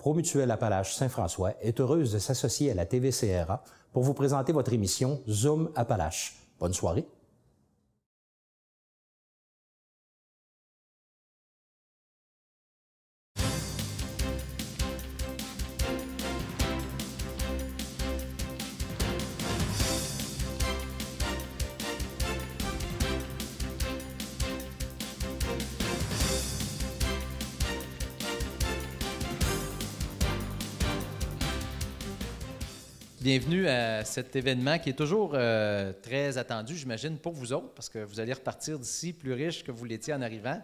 Promutuelle Appalaches Saint-François est heureuse de s'associer à la TVCRA pour vous présenter votre émission Zoom Appalaches. Bonne soirée. Bienvenue à cet événement qui est toujours très attendu, j'imagine, pour vous autres, parce que vous allez repartir d'ici plus riche que vous l'étiez en arrivant.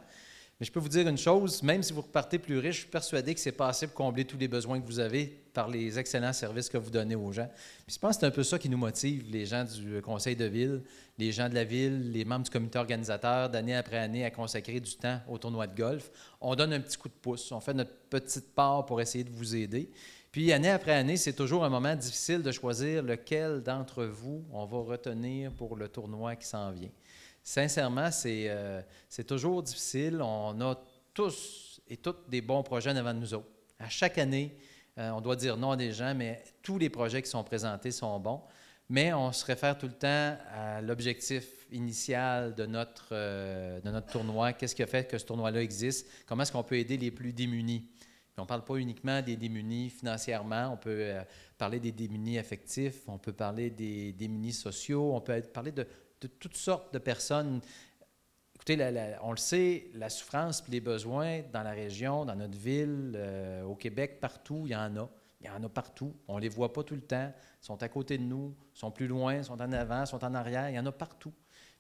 Mais je peux vous dire une chose, même si vous repartez plus riche, je suis persuadé que c'est pas assez pour combler tous les besoins que vous avez par les excellents services que vous donnez aux gens. Puis je pense que c'est un peu ça qui nous motive, les gens du conseil de ville, les gens de la ville, les membres du comité organisateur, d'année après année, à consacrer du temps au tournoi de golf. On donne un petit coup de pouce, on fait notre petite part pour essayer de vous aider. Puis, année après année, c'est toujours un moment difficile de choisir lequel d'entre vous on va retenir pour le tournoi qui s'en vient. Sincèrement, c'est toujours difficile. On a tous et toutes des bons projets devant nous autres. À chaque année, on doit dire non à des gens, mais tous les projets qui sont présentés sont bons. Mais on se réfère tout le temps à l'objectif initial de notre tournoi. Qu'est-ce qui a fait que ce tournoi-là existe? Comment est-ce qu'on peut aider les plus démunis? On ne parle pas uniquement des démunis financièrement, on peut parler des démunis affectifs, on peut parler des démunis sociaux, on peut parler de toutes sortes de personnes. Écoutez, on le sait, la souffrance et les besoins dans la région, dans notre ville, au Québec, partout, il y en a. Il y en a partout. On ne les voit pas tout le temps. Ils sont à côté de nous, ils sont plus loin, ils sont en avant, ils sont en arrière. Il y en a partout.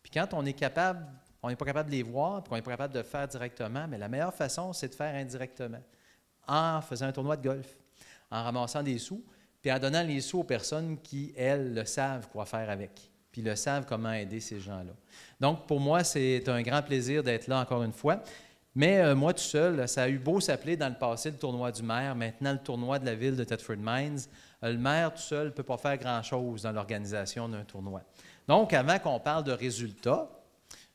Puis quand on est capable, on n'est pas capable de les voir, puis on n'est pas capable de le faire directement, mais la meilleure façon, c'est de faire indirectement. En faisant un tournoi de golf, en ramassant des sous, puis en donnant les sous aux personnes qui, elles, le savent quoi faire avec, puis le savent comment aider ces gens-là. Donc, pour moi, c'est un grand plaisir d'être là encore une fois. Mais moi, tout seul, ça a eu beau s'appeler dans le passé le tournoi du maire, maintenant le tournoi de la ville de Thetford Mines. Le maire, tout seul, ne peut pas faire grand-chose dans l'organisation d'un tournoi. Donc, avant qu'on parle de résultats,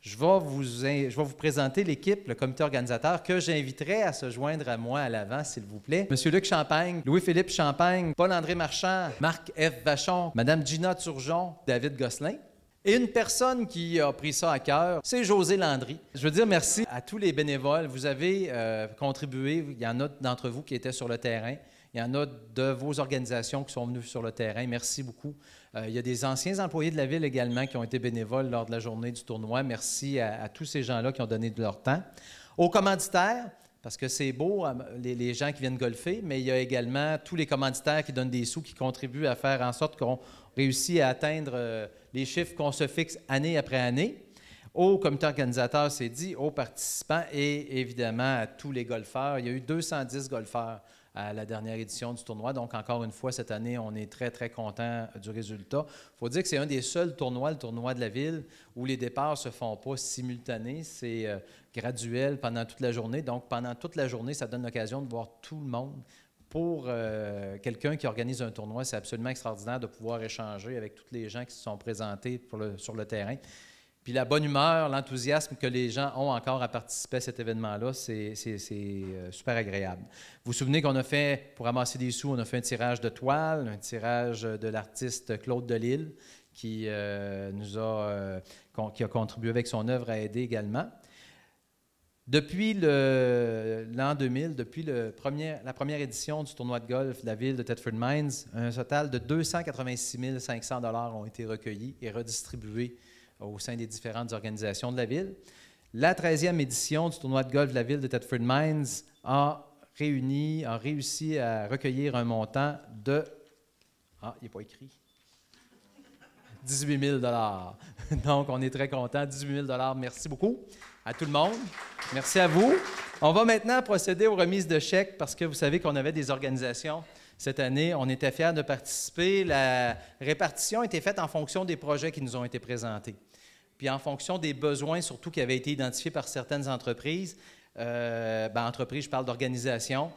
je vais vous présenter l'équipe, le comité organisateur, que j'inviterai à se joindre à moi à l'avant, s'il vous plaît. Monsieur Luc Champagne, Louis-Philippe Champagne, Paul-André Marchand, Marc F. Vachon, Madame Gina Turgeon, David Gosselin. Et une personne qui a pris ça à cœur, c'est José Landry. Je veux dire merci à tous les bénévoles. Vous avez contribué, il y en a d'entre vous qui étaient sur le terrain. Il y en a de vos organisations qui sont venues sur le terrain. Merci beaucoup. Il y a des anciens employés de la Ville également qui ont été bénévoles lors de la journée du tournoi. Merci à tous ces gens-là qui ont donné de leur temps. Aux commanditaires, parce que c'est beau, les gens qui viennent golfer, mais il y a également tous les commanditaires qui donnent des sous, qui contribuent à faire en sorte qu'on réussit à atteindre les chiffres qu'on se fixe année après année. Au comité organisateur, c'est dit, aux participants et évidemment à tous les golfeurs. Il y a eu 210 golfeurs à la dernière édition du tournoi. Donc, encore une fois, cette année, on est très, très content du résultat. Il faut dire que c'est un des seuls tournois, le tournoi de la ville, où les départs ne se font pas simultanés. C'est graduel pendant toute la journée. Donc, pendant toute la journée, ça donne l'occasion de voir tout le monde. Pour quelqu'un qui organise un tournoi, c'est absolument extraordinaire de pouvoir échanger avec tous les gens qui se sont présentés sur le terrain. Puis la bonne humeur, l'enthousiasme que les gens ont encore à participer à cet événement-là, c'est super agréable. Vous vous souvenez qu'on a fait, pour ramasser des sous, on a fait un tirage de toile, un tirage de l'artiste Claude Delisle, qui a contribué avec son œuvre à aider également. Depuis l'an 2000, depuis la première édition du tournoi de golf de la ville de Thetford Mines, un total de 286 500 $ ont été recueillis et redistribués au sein des différentes organisations de la ville. La 13e édition du tournoi de golf de la ville de Thetford Mines a réussi à recueillir un montant de... Ah, il n'est pas écrit. 18 000 $. Donc, on est très contents. 18 000 $. Merci beaucoup à tout le monde. Merci à vous. On va maintenant procéder aux remises de chèques parce que vous savez qu'on avait des organisations cette année. On était fiers de participer. La répartition a été faite en fonction des projets qui nous ont été présentés. Puis en fonction des besoins, surtout qui avaient été identifiés par certaines entreprises. Entreprises, je parle d'organisation,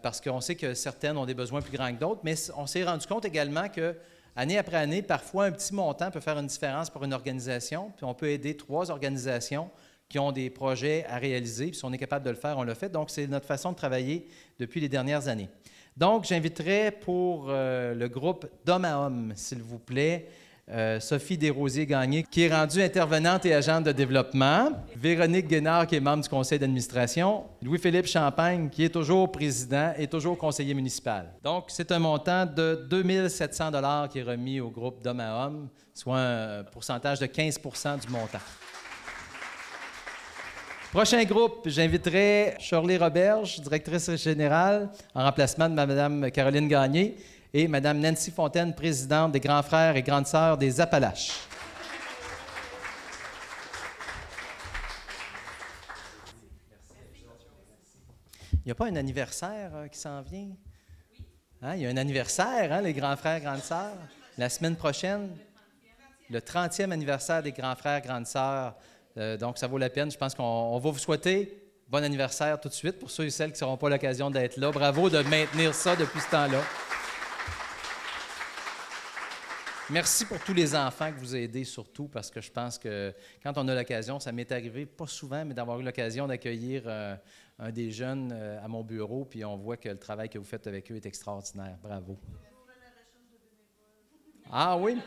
parce qu'on sait que certaines ont des besoins plus grands que d'autres, mais on s'est rendu compte également que année après année, parfois un petit montant peut faire une différence pour une organisation, puis on peut aider 3 organisations qui ont des projets à réaliser, puis si on est capable de le faire, on le fait. Donc, c'est notre façon de travailler depuis les dernières années. Donc, j'inviterai pour le groupe d'hommes à hommes, s'il vous plaît, Sophie Desrosiers-Gagné, qui est rendue intervenante et agente de développement, Véronique Guénard, qui est membre du conseil d'administration, Louis-Philippe Champagne, qui est toujours président et toujours conseiller municipal. Donc, c'est un montant de 2 700 $ qui est remis au groupe d'hommes à hommes, soit un pourcentage de 15 % du montant. Prochain groupe, j'inviterai Shirley Roberge, directrice générale, en remplacement de Mme Caroline Gagné, et Mme Nancy Fontaine, présidente des Grands Frères et Grandes Sœurs des Appalaches. Il n'y a pas un anniversaire qui s'en vient? Hein? Il y a un anniversaire, hein, les Grands Frères et Grandes Sœurs, la semaine prochaine. Le 30e anniversaire des Grands Frères et Grandes Sœurs. Donc, ça vaut la peine. Je pense qu'on va vous souhaiter bon anniversaire tout de suite pour ceux et celles qui n'auront pas l'occasion d'être là. Bravo de maintenir ça depuis ce temps-là. Merci pour tous les enfants que vous aidez, surtout, parce que je pense que quand on a l'occasion, ça m'est arrivé, pas souvent, mais d'avoir eu l'occasion d'accueillir un des jeunes à mon bureau, puis on voit que le travail que vous faites avec eux est extraordinaire. Bravo. Ah oui?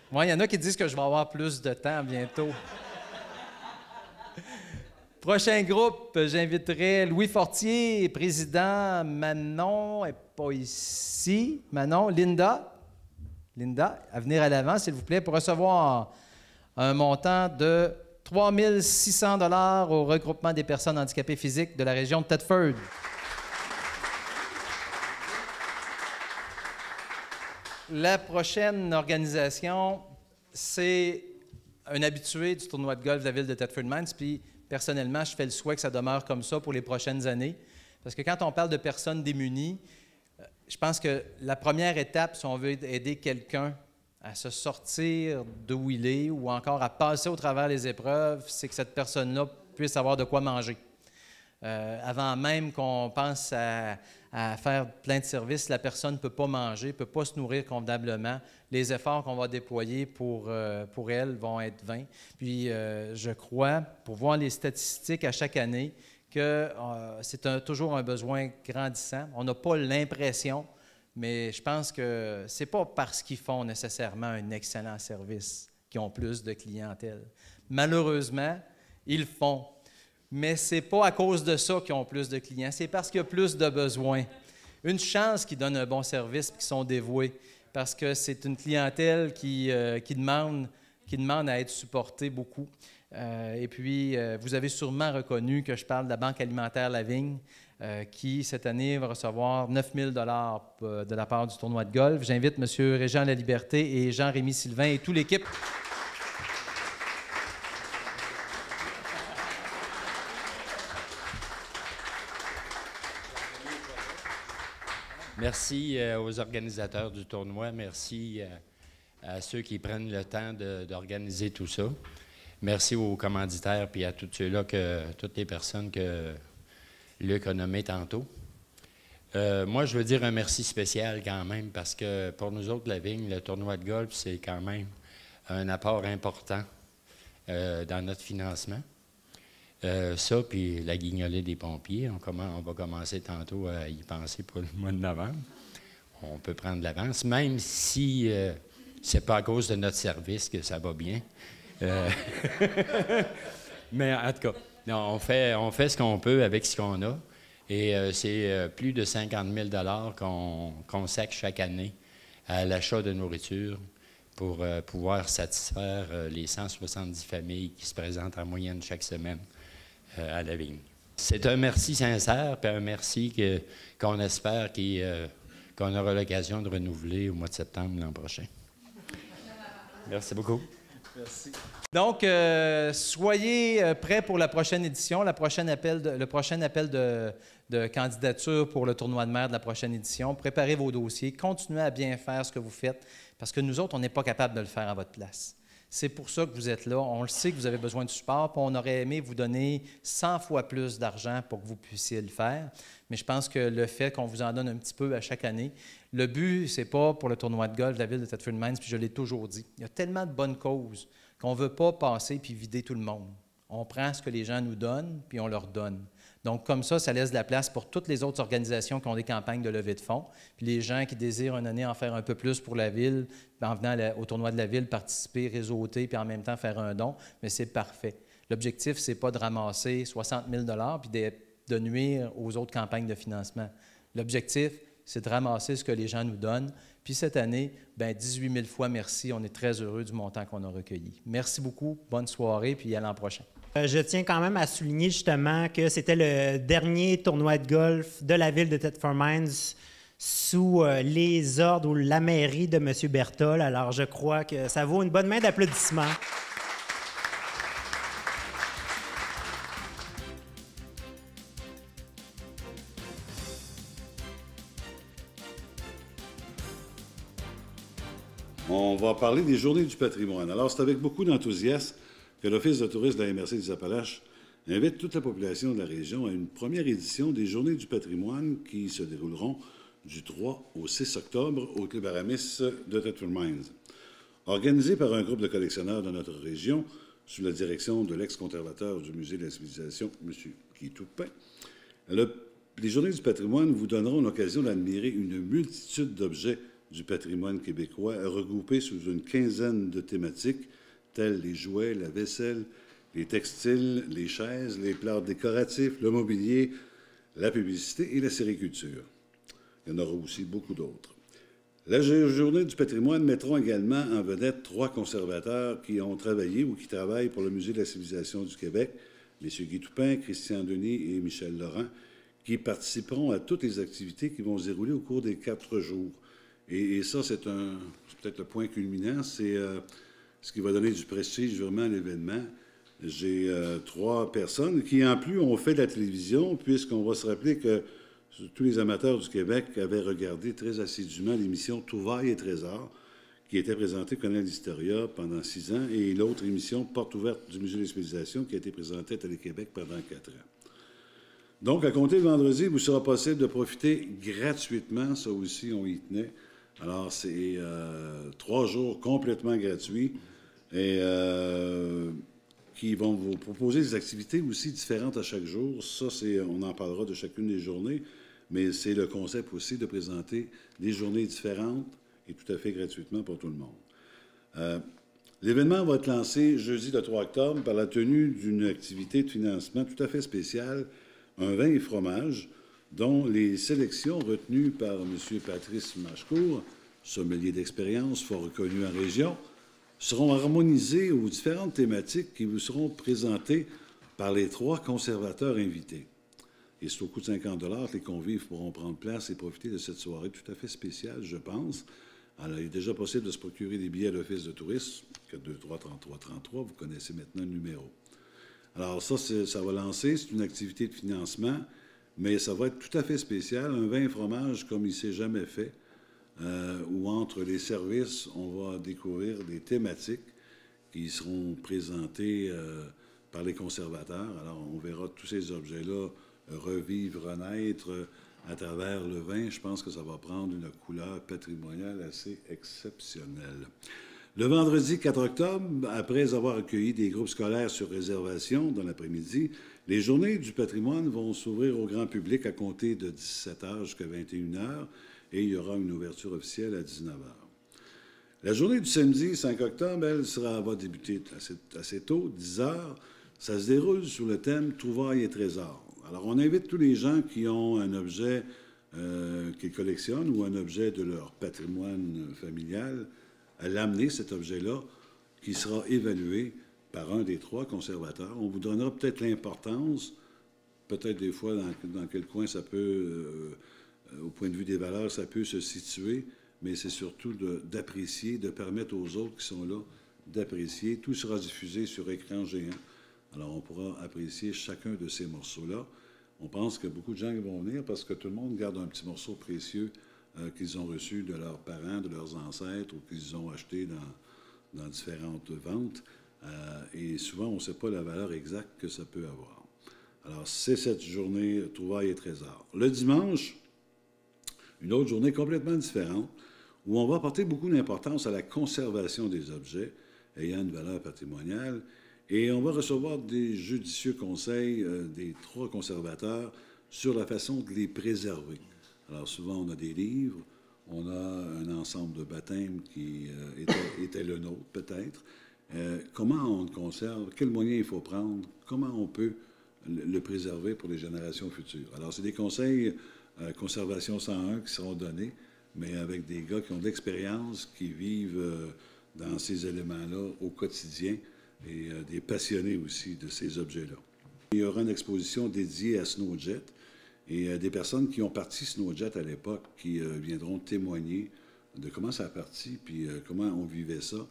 Moi, il y en a qui disent que je vais avoir plus de temps bientôt. Prochain groupe, j'inviterai Louis Fortier, président. Manon n'est pas ici. Manon, Linda, à venir à l'avant, s'il vous plaît, pour recevoir un montant de 3 600 $ au regroupement des personnes handicapées physiques de la région de Thetford. La prochaine organisation, c'est un habitué du tournoi de golf de la ville de Thetford Mines, puis personnellement, je fais le souhait que ça demeure comme ça pour les prochaines années. Parce que quand on parle de personnes démunies, je pense que la première étape, si on veut aider quelqu'un à se sortir d'où il est ou encore à passer au travers des épreuves, c'est que cette personne-là puisse avoir de quoi manger. Avant même qu'on pense à faire plein de services, la personne ne peut pas manger, ne peut pas se nourrir convenablement. Les efforts qu'on va déployer pour elle vont être vains. Puis, je crois, pour voir les statistiques à chaque année, que c'est toujours un besoin grandissant. On n'a pas l'impression, mais je pense que ce n'est pas parce qu'ils font nécessairement un excellent service qu'ils ont plus de clientèle. Malheureusement, ils le font. Mais ce n'est pas à cause de ça qu'ils ont plus de clients, c'est parce qu'il y a plus de besoins. Une chance qu'ils donnent un bon service et qu'ils sont dévoués, parce que c'est une clientèle qui demande à être supportée beaucoup. Et puis, vous avez sûrement reconnu que je parle de la Banque alimentaire La Vigne, qui, cette année, va recevoir 9 000 $ de la part du tournoi de golf. J'invite M. Régent Laliberté et Jean-Rémy Sylvain et toute l'équipe. Merci aux organisateurs du tournoi. Merci à ceux qui prennent le temps d'organiser tout ça. Merci aux commanditaires et à tous ceux-là, toutes les personnes que Luc a nommées tantôt. Moi, je veux dire un merci spécial quand même parce que pour nous autres, la Vigne, le tournoi de golf, c'est quand même un apport important dans notre financement. Ça, puis la guignolée des pompiers, on va commencer tantôt à y penser pour le mois de novembre. On peut prendre de l'avance, même si c'est pas à cause de notre service que ça va bien. Mais en tout cas, on fait ce qu'on peut avec ce qu'on a. Et c'est plus de 50 000 $ qu'on consacre chaque année à l'achat de nourriture pour pouvoir satisfaire les 170 familles qui se présentent en moyenne chaque semaine à la Vigne. C'est un merci sincère, puis un merci qu'on espère qu'on aura l'occasion de renouveler au mois de septembre l'an prochain. Merci beaucoup. Merci. Donc, soyez prêts pour la prochaine édition, le prochain appel de candidature pour le tournoi de mer de la prochaine édition. Préparez vos dossiers, continuez à bien faire ce que vous faites, parce que nous autres, on n'est pas capable de le faire à votre place. C'est pour ça que vous êtes là. On le sait que vous avez besoin de support, puis on aurait aimé vous donner 100 fois plus d'argent pour que vous puissiez le faire. Mais je pense que le fait qu'on vous en donne un petit peu à chaque année, le but, c'est pas pour le tournoi de golf de la ville de Thetford Mines, puis je l'ai toujours dit. Il y a tellement de bonnes causes qu'on ne veut pas passer puis vider tout le monde. On prend ce que les gens nous donnent, puis on leur donne. Donc, comme ça laisse de la place pour toutes les autres organisations qui ont des campagnes de levée de fonds. Puis les gens qui désirent une année en faire un peu plus pour la Ville, en venant au tournoi de la Ville, participer, réseauter, puis en même temps faire un don, mais c'est parfait. L'objectif, ce n'est pas de ramasser 60 000 puis de nuire aux autres campagnes de financement. L'objectif, c'est de ramasser ce que les gens nous donnent. Puis cette année, 18 000 fois merci. On est très heureux du montant qu'on a recueilli. Merci beaucoup. Bonne soirée, puis à l'an prochain. Je tiens quand même à souligner justement que c'était le dernier tournoi de golf de la ville de Thetford Mines sous les ordres ou la mairie de M. Berthold. Alors, je crois que ça vaut une bonne main d'applaudissements. On va parler des Journées du patrimoine. Alors, c'est avec beaucoup d'enthousiasme que l'Office de tourisme de la MRC des Appalaches invite toute la population de la région à une première édition des Journées du patrimoine qui se dérouleront du 3 au 6 octobre au Club Aramis de Thetford Mines. Organisé par un groupe de collectionneurs de notre région, sous la direction de l'ex-conservateur du Musée de la civilisation, M. Guy Toupin, les Journées du patrimoine vous donneront l'occasion d'admirer une multitude d'objets du patrimoine québécois regroupés sous une quinzaine de thématiques tels les jouets, la vaisselle, les textiles, les chaises, les plats décoratifs, le mobilier, la publicité et la sériculture. Il y en aura aussi beaucoup d'autres. La Journée du patrimoine mettront également en vedette 3 conservateurs qui ont travaillé ou qui travaillent pour le Musée de la civilisation du Québec, M. Guy Toupin, Christian Denis et Michel Laurent, qui participeront à toutes les activités qui vont se dérouler au cours des 4 jours. Et ça, c'est peut-être le point culminant, c'est ce qui va donner du prestige vraiment à l'événement. J'ai 3 personnes qui, en plus, ont fait de la télévision, puisqu'on va se rappeler que tous les amateurs du Québec avaient regardé très assidûment l'émission Trouvailles et Trésors, qui était présentée au Canal Historia pendant 6 ans, et l'autre émission Porte ouverte du Musée de la civilisation, qui a été présentée à Télé-Québec pendant 4 ans. Donc, à compter de vendredi, il vous sera possible de profiter gratuitement, ça aussi, on y tenait. Alors, c'est 3 jours complètement gratuits et qui vont vous proposer des activités aussi différentes à chaque jour. Ça, on en parlera de chacune des journées, mais c'est le concept aussi de présenter des journées différentes et tout à fait gratuitement pour tout le monde. L'événement va être lancé jeudi le 3 octobre par la tenue d'une activité de financement tout à fait spéciale, un vin et fromage, dont les sélections retenues par M. Patrice Machcourt, sommelier d'expérience fort reconnu en région, seront harmonisées aux différentes thématiques qui vous seront présentées par les 3 conservateurs invités. Et c'est au coût de 50 $ que les convives pourront prendre place et profiter de cette soirée tout à fait spéciale, je pense. Alors, il est déjà possible de se procurer des billets à l'Office de tourisme, 423-3333, vous connaissez maintenant le numéro. Alors ça va lancer, c'est une activité de financement, mais ça va être tout à fait spécial, un vin et fromage comme il ne s'est jamais fait, où entre les services, on va découvrir des thématiques qui seront présentées par les conservateurs. Alors, on verra tous ces objets-là revivre, renaître à travers le vin. Je pense que ça va prendre une couleur patrimoniale assez exceptionnelle. Le vendredi 4 octobre, après avoir accueilli des groupes scolaires sur réservation dans l'après-midi, les Journées du patrimoine vont s'ouvrir au grand public à compter de 17h jusqu'à 21h et il y aura une ouverture officielle à 19h. La journée du samedi 5 octobre, elle, va débuter assez tôt, 10h. Ça se déroule sous le thème « Trouvailles et trésors ». Alors, on invite tous les gens qui ont un objet qu'ils collectionnent ou un objet de leur patrimoine familial à l'amener, cet objet-là, qui sera évalué par un des 3 conservateurs. On vous donnera peut-être l'importance, peut-être des fois dans quel coin ça peut, au point de vue des valeurs, ça peut se situer, mais c'est surtout d'apprécier, de permettre aux autres qui sont là d'apprécier. Tout sera diffusé sur écran géant. Alors, on pourra apprécier chacun de ces morceaux-là. On pense que beaucoup de gens vont venir parce que tout le monde garde un petit morceau précieux qu'ils ont reçu de leurs parents, de leurs ancêtres ou qu'ils ont acheté dans différentes ventes. Et souvent, on ne sait pas la valeur exacte que ça peut avoir. Alors, c'est cette journée Trouvailles et trésors. Le dimanche, une autre journée complètement différente où on va apporter beaucoup d'importance à la conservation des objets ayant une valeur patrimoniale. Et on va recevoir des judicieux conseils des 3 conservateurs sur la façon de les préserver. Alors souvent, on a des livres, on a un ensemble de baptêmes qui était le nôtre, peut-être. Comment on le conserve? Quels moyens il faut prendre? Comment on peut le préserver pour les générations futures? Alors, c'est des conseils Conservation 101 qui seront donnés, mais avec des gars qui ont de l'expérience, qui vivent dans ces éléments-là au quotidien et des passionnés aussi de ces objets-là. Il y aura une exposition dédiée à Snowjet et des personnes qui ont parti Snowjet à l'époque qui viendront témoigner de comment ça a parti puis comment on vivait ça.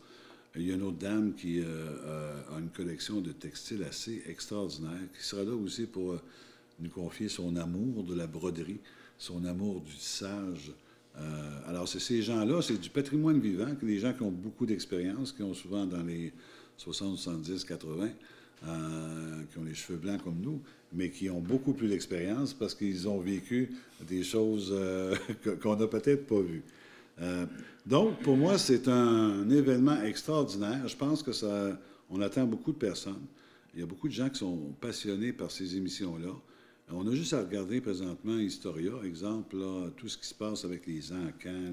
Il y a une autre dame qui a une collection de textiles assez extraordinaire, qui sera là aussi pour nous confier son amour de la broderie, son amour du tissage. Alors, c'est ces gens-là, c'est du patrimoine vivant, des gens qui ont beaucoup d'expérience, qui ont souvent dans les 60, 70, 80, qui ont les cheveux blancs comme nous, mais qui ont beaucoup plus d'expérience parce qu'ils ont vécu des choses qu'on n'a peut-être pas vues. Donc, pour moi, c'est un événement extraordinaire. Je pense que on attend beaucoup de personnes. Il y a beaucoup de gens qui sont passionnés par ces émissions-là. On a juste à regarder présentement Historia, exemple, là, tout ce qui se passe avec les encans,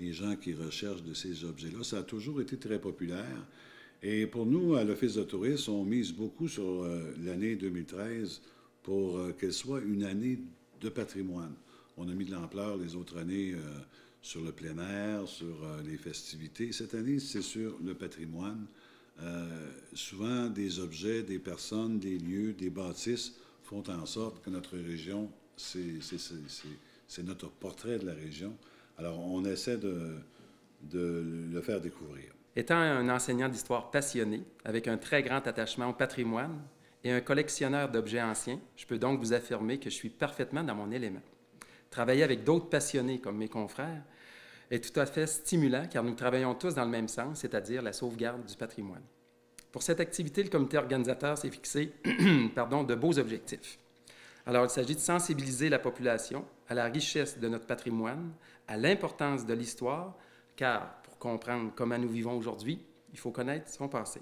les gens qui recherchent de ces objets-là. Ça a toujours été très populaire. Et pour nous, à l'Office de tourisme, on mise beaucoup sur l'année 2013 pour qu'elle soit une année de patrimoine. On a mis de l'ampleur les autres années sur le plein air, sur les festivités. Cette année, c'est sur le patrimoine. Souvent, des objets, des personnes, des lieux, des bâtisses font en sorte que notre région, c'est notre portrait de la région. Alors, on essaie de le faire découvrir. Étant un enseignant d'histoire passionné, avec un très grand attachement au patrimoine et un collectionneur d'objets anciens, je peux donc vous affirmer que je suis parfaitement dans mon élément. Travailler avec d'autres passionnés comme mes confrères est tout à fait stimulant car nous travaillons tous dans le même sens, c'est-à-dire la sauvegarde du patrimoine. Pour cette activité, le comité organisateur s'est fixé de beaux objectifs. Alors, il s'agit de sensibiliser la population à la richesse de notre patrimoine, à l'importance de l'histoire, car pour comprendre comment nous vivons aujourd'hui, il faut connaître son passé.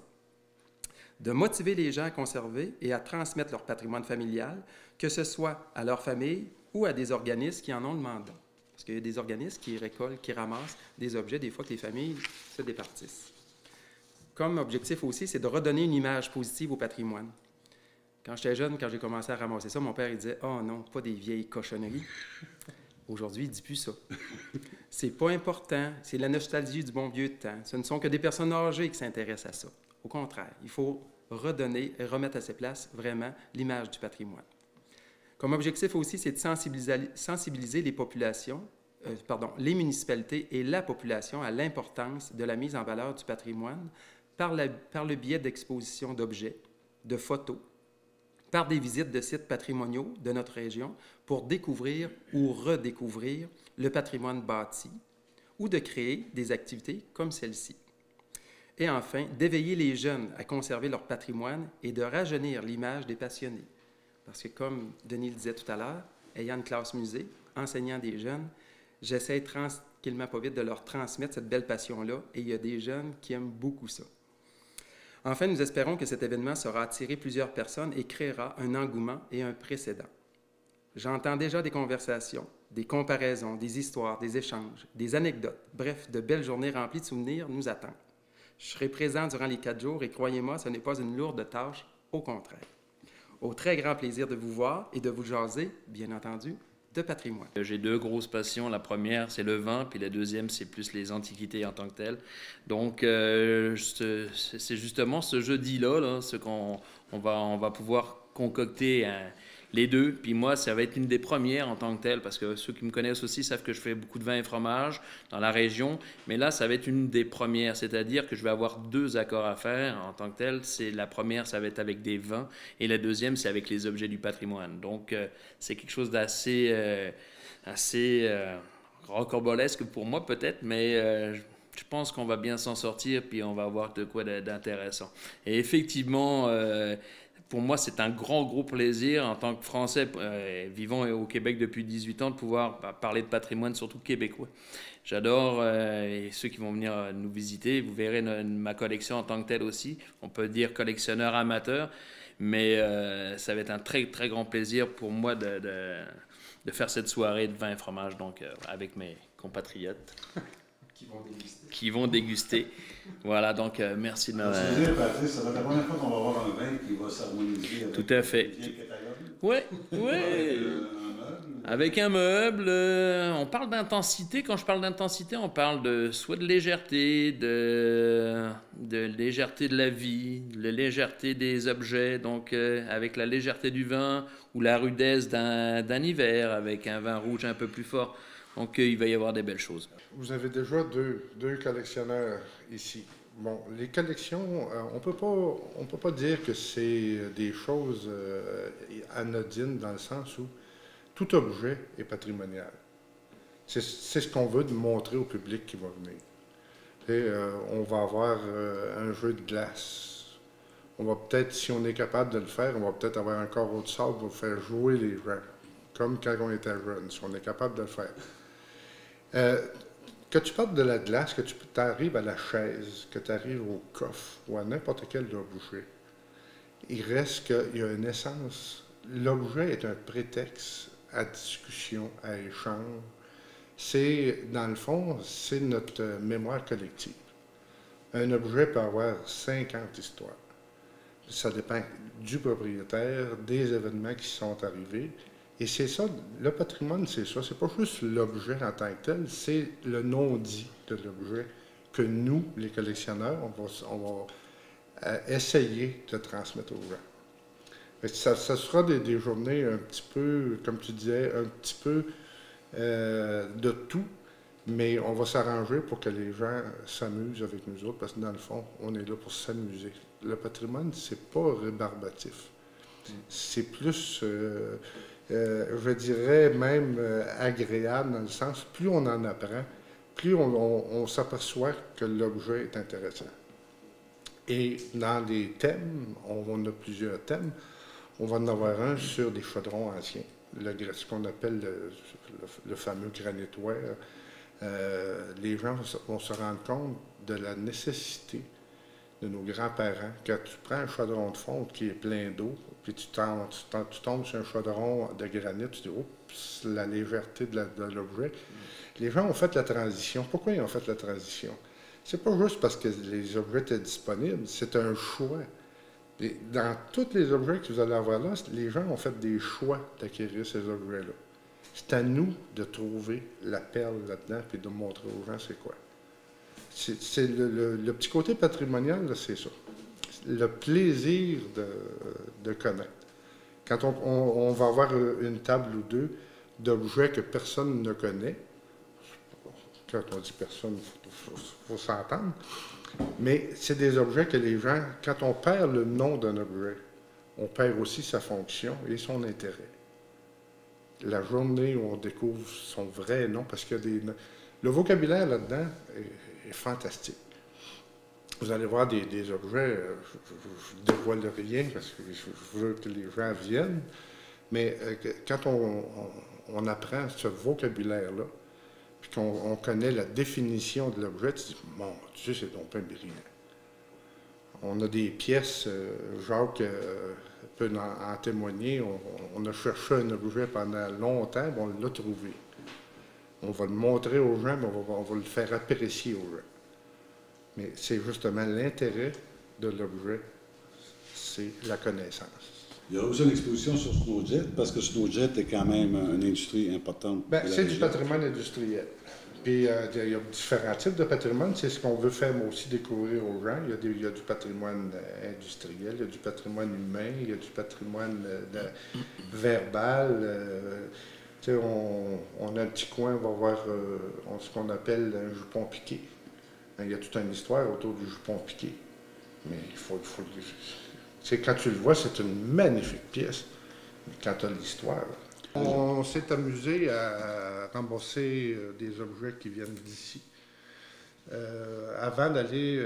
De motiver les gens à conserver et à transmettre leur patrimoine familial, que ce soit à leur famille ou à des organismes qui en ont le mandat. Parce qu'il y a des organismes qui récoltent, qui ramassent des objets, des fois que les familles se départissent. Comme objectif aussi, c'est de redonner une image positive au patrimoine. Quand j'étais jeune, quand j'ai commencé à ramasser ça, mon père il disait « Oh non, pas des vieilles cochonneries ». Aujourd'hui, il ne dit plus ça. C'est pas important, c'est la nostalgie du bon vieux temps. Ce ne sont que des personnes âgées qui s'intéressent à ça. Au contraire, il faut redonner et remettre à ses places vraiment l'image du patrimoine. Comme objectif aussi, c'est de sensibiliser les populations, les municipalités et la population à l'importance de la mise en valeur du patrimoine par le biais d'expositions d'objets, de photos, par des visites de sites patrimoniaux de notre région pour découvrir ou redécouvrir le patrimoine bâti ou de créer des activités comme celle-ci. Et enfin, d'éveiller les jeunes à conserver leur patrimoine et de rajeunir l'image des passionnés. Parce que comme Denis le disait tout à l'heure, ayant une classe musée, enseignant des jeunes, j'essaie tranquillement pas vite de leur transmettre cette belle passion-là et il y a des jeunes qui aiment beaucoup ça. Enfin, nous espérons que cet événement saura attirer plusieurs personnes et créera un engouement et un précédent. J'entends déjà des conversations, des comparaisons, des histoires, des échanges, des anecdotes, bref, de belles journées remplies de souvenirs nous attendent. Je serai présent durant les 4 jours et croyez-moi, ce n'est pas une lourde tâche, au contraire. Au très grand plaisir de vous voir et de vous jaser, bien entendu, de patrimoine. J'ai 2 grosses passions. La première, c'est le vin, puis la deuxième, c'est plus les antiquités en tant que telles. Donc, c'est justement ce jeudi-là, ce qu'on va pouvoir concocter les deux. Puis moi, ça va être une des premières en tant que telle, parce que ceux qui me connaissent aussi savent que je fais beaucoup de vin et fromage dans la région. Mais là, ça va être une des premières, c'est-à-dire que je vais avoir 2 accords à faire en tant que tel. La première, ça va être avec des vins, et la deuxième, c'est avec les objets du patrimoine. Donc, c'est quelque chose d'assez rocambolesque pour moi peut-être, mais je pense qu'on va bien s'en sortir, puis on va avoir de quoi d'intéressant. Et effectivement, pour moi, c'est un gros plaisir en tant que Français vivant au Québec depuis 18 ans de pouvoir parler de patrimoine, surtout québécois. J'adore, et ceux qui vont venir nous visiter, vous verrez ma collection en tant que telle aussi. On peut dire collectionneur amateur, mais ça va être un très, très grand plaisir pour moi de faire cette soirée de vin et fromage donc, avec mes compatriotes. Qui vont déguster. Voilà, donc merci de m'avoir... C'est Patrice, ça va être la première fois qu'on va avoir un vin qui va s'harmoniser avec Tout à fait. Oui, oui. Avec un meuble, on parle d'intensité. Quand je parle d'intensité, on parle soit de légèreté, de légèreté de la vie, de légèreté des objets, donc avec la légèreté du vin ou la rudesse d'un hiver, avec un vin rouge un peu plus fort. Donc il va y avoir des belles choses. Vous avez déjà deux collectionneurs ici. Bon, les collections, on peut pas dire que c'est des choses anodines dans le sens où tout objet est patrimonial. C'est ce qu'on veut montrer au public qui va venir. Et, on va avoir un jeu de glace. On va peut-être, si on est capable de le faire, on va peut-être avoir un carreau de sable pour faire jouer les gens, comme quand on était jeune, si on est capable de le faire. Que tu partes de la glace, que tu arrives à la chaise, que tu arrives au coffre ou à n'importe quel objet, il reste qu'il y a une essence. L'objet est un prétexte à discussion, à échange. C'est, dans le fond, c'est notre mémoire collective. Un objet peut avoir 50 histoires. Ça dépend du propriétaire, des événements qui sont arrivés. Et c'est ça, le patrimoine, c'est ça. C'est pas juste l'objet en tant que tel, c'est le non-dit de l'objet que nous, les collectionneurs, on va essayer de transmettre aux gens. Ça sera des journées un petit peu, comme tu disais, un petit peu de tout, mais on va s'arranger pour que les gens s'amusent avec nous autres, parce que dans le fond, on est là pour s'amuser. Le patrimoine, c'est pas rébarbatif. C'est plus... je dirais même agréable dans le sens, plus on en apprend, plus on s'aperçoit que l'objet est intéressant. Et dans les thèmes, on a plusieurs thèmes. On va en avoir un sur des chaudrons anciens, ce qu'on appelle le fameux granitware. Les gens vont se rendre compte de la nécessité de nos grands-parents. Quand tu prends un chaudron de fonte qui est plein d'eau, puis tu tombes sur un chaudron de granit, tu dis, oups, la légèreté de l'objet. Les gens ont fait la transition. Pourquoi ils ont fait la transition? C'est pas juste parce que les objets étaient disponibles, c'est un choix. Et dans tous les objets que vous allez avoir là, les gens ont fait des choix d'acquérir ces objets-là. C'est à nous de trouver la perle là-dedans et de montrer aux gens c'est quoi. C'est le petit côté patrimonial, c'est ça. Le plaisir de connaître. Quand on va avoir une table ou deux d'objets que personne ne connaît, quand on dit personne, il faut s'entendre, mais c'est des objets que les gens, quand on perd le nom d'un objet, on perd aussi sa fonction et son intérêt. La journée où on découvre son vrai nom, parce que le vocabulaire là-dedans est fantastique. Vous allez voir des objets, je ne dévoile rien parce que je veux que les gens viennent, mais quand on apprend ce vocabulaire-là, puis qu'on connaît la définition de l'objet, tu dis, mon Dieu, c'est donc pas brillant. On a des pièces, Jacques peut en témoigner, on a cherché un objet pendant longtemps, on l'a trouvé. On va le montrer aux gens, mais on va le faire apprécier aux gens. Mais c'est justement l'intérêt de l'objet, c'est la connaissance. Il y aura aussi une exposition sur Snowjet, parce que Snowjet est quand même une industrie importante. C'est du patrimoine industriel. Puis il y a différents types de patrimoine. C'est ce qu'on veut faire aussi découvrir aux gens. Il y a du patrimoine industriel, il y a du patrimoine humain, il y a du patrimoine verbal. On a un petit coin, on va voir ce qu'on appelle un jupon piqué. Il y a toute une histoire autour du jupon piqué. Mais il faut quand tu le vois, c'est une magnifique pièce. Mais quand tu as l'histoire... On s'est amusé à rembourser des objets qui viennent d'ici. Avant d'aller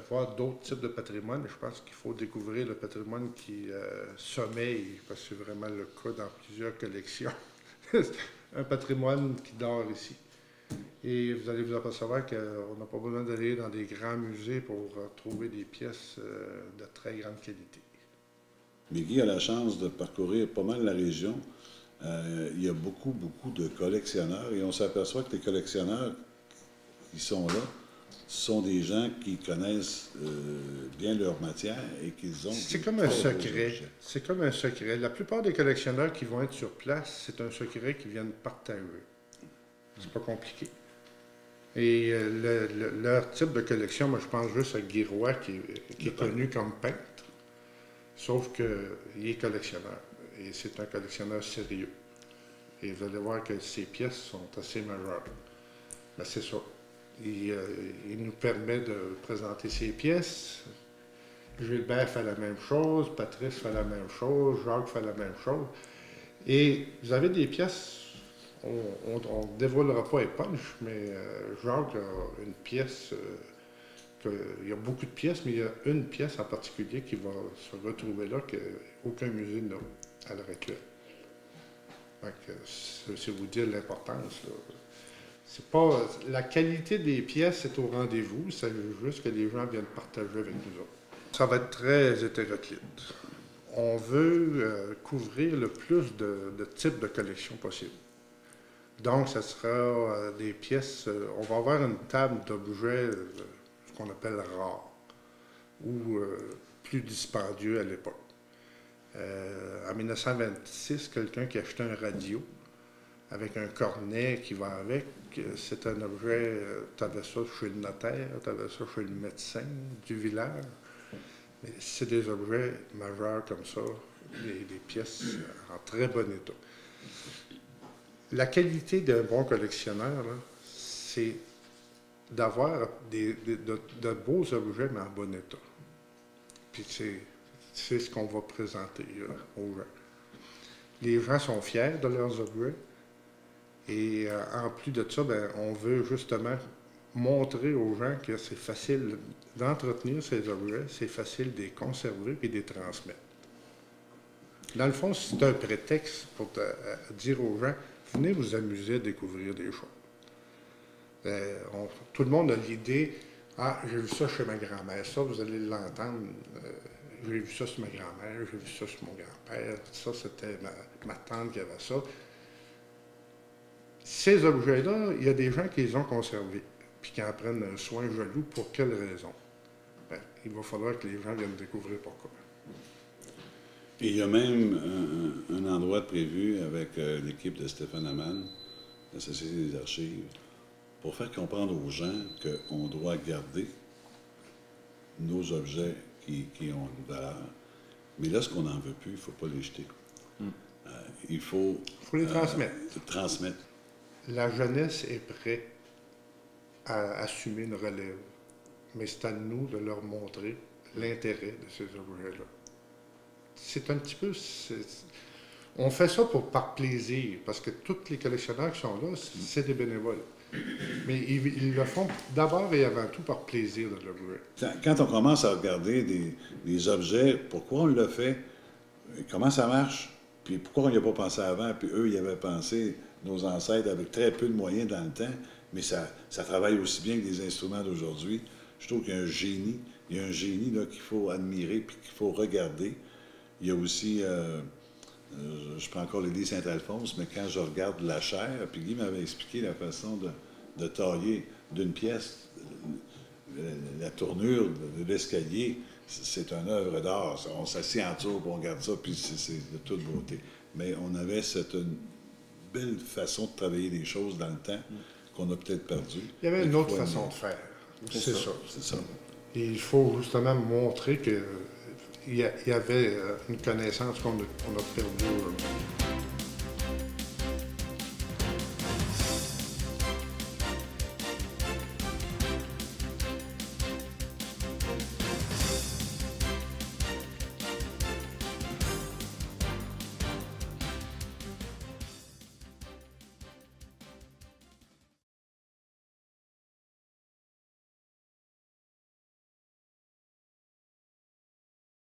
voir d'autres types de patrimoine, je pense qu'il faut découvrir le patrimoine qui sommeille, parce que c'est vraiment le cas dans plusieurs collections. Un patrimoine qui dort ici. Et vous allez vous apercevoir qu'on n'a pas besoin d'aller dans des grands musées pour trouver des pièces de très grande qualité. Mais Guy a la chance de parcourir pas mal la région. Il y a beaucoup de collectionneurs et on s'aperçoit que les collectionneurs qui sont là sont des gens qui connaissent bien leur matière et qu'ils ont... C'est comme un secret. C'est comme un secret. La plupart des collectionneurs qui vont être sur place, c'est un secret qu'ils viennent partager. C'est pas compliqué. Et leur type de collection, moi je pense juste à Guy Roy qui est connu comme peintre, sauf qu'il est collectionneur. Et c'est un collectionneur sérieux. Et vous allez voir que ses pièces sont assez majeures. Mais c'est ça. Il nous permet de présenter ses pièces. Gilbert fait la même chose, Patrice fait la même chose, Jacques fait la même chose. Et vous avez des pièces, on ne dévoilera pas les punch, mais Jacques a une pièce, il y a beaucoup de pièces, mais il y a une pièce en particulier qui va se retrouver là qu'aucun musée n'a à l'heure actuelle. C'est vous dire l'importance. C'est pas la qualité des pièces est au rendez-vous, c'est juste que les gens viennent partager avec nous autres. Ça va être très hétéroclite. On veut couvrir le plus de types de collections possibles. Donc, ça sera des pièces. On va avoir une table d'objets, ce qu'on appelle rares, ou plus dispendieux à l'époque. En 1926, quelqu'un qui achetait un radio avec un cornet qui va avec, c'est un objet, tu avais ça chez le notaire, tu avais ça chez le médecin du village. Mais c'est des objets majeurs comme ça, des pièces en très bon état. La qualité d'un bon collectionneur, c'est d'avoir de beaux objets, mais en bon état. Puis c'est ce qu'on va présenter aux gens. Les gens sont fiers de leurs objets. Et en plus de ça, on veut justement montrer aux gens que c'est facile d'entretenir ces objets, c'est facile de les conserver et de les transmettre. Dans le fond, c'est un prétexte pour dire aux gens, venez vous amuser à découvrir des choses. Tout le monde a l'idée, ah, j'ai vu ça chez ma grand-mère, ça, vous allez l'entendre, j'ai vu ça sur ma grand-mère, j'ai vu ça sur mon grand-père, ça, c'était ma tante qui avait ça. Ces objets-là, il y a des gens qui les ont conservés, puis qui en prennent un soin jaloux. Pour quelle raison? Il va falloir que les gens viennent découvrir pourquoi. Et il y a même un endroit prévu avec l'équipe de Stéphane Hamel, la Société des archives, pour faire comprendre aux gens qu'on doit garder nos objets qui ont une valeur. Mais là, ce qu'on n'en veut plus, il ne faut pas les jeter. Il faut les transmettre. Transmettre. La jeunesse est prête à assumer une relève, mais c'est à nous de leur montrer l'intérêt de ces objets-là. C'est un petit peu... On fait ça par plaisir, parce que tous les collectionneurs qui sont là, c'est des bénévoles. Mais ils le font d'abord et avant tout par plaisir de l'objet. Quand on commence à regarder des objets, pourquoi on le fait, comment ça marche, puis pourquoi on n'y a pas pensé avant, puis eux, y avaient pensé, nos ancêtres, avec très peu de moyens dans le temps, mais ça travaille aussi bien que les instruments d'aujourd'hui. Je trouve qu'il y a un génie. Il y a un génie qu'il faut admirer puis qu'il faut regarder. Il y a aussi, je prends encore l'église Saint-Alphonse, mais quand je regarde la chair, puis Guy m'avait expliqué la façon de tailler d'une pièce, la tournure de l'escalier, c'est une œuvre d'art. On s'assied en tour, puis on regarde ça, puis c'est de toute beauté. Mais on avait cette belle façon de travailler les choses dans le temps qu'on a peut-être perdu. Il y avait une autre façon de faire. C'est ça. C'est ça. Et il faut justement montrer qu'il y avait une connaissance qu'on a perdue aujourd'hui.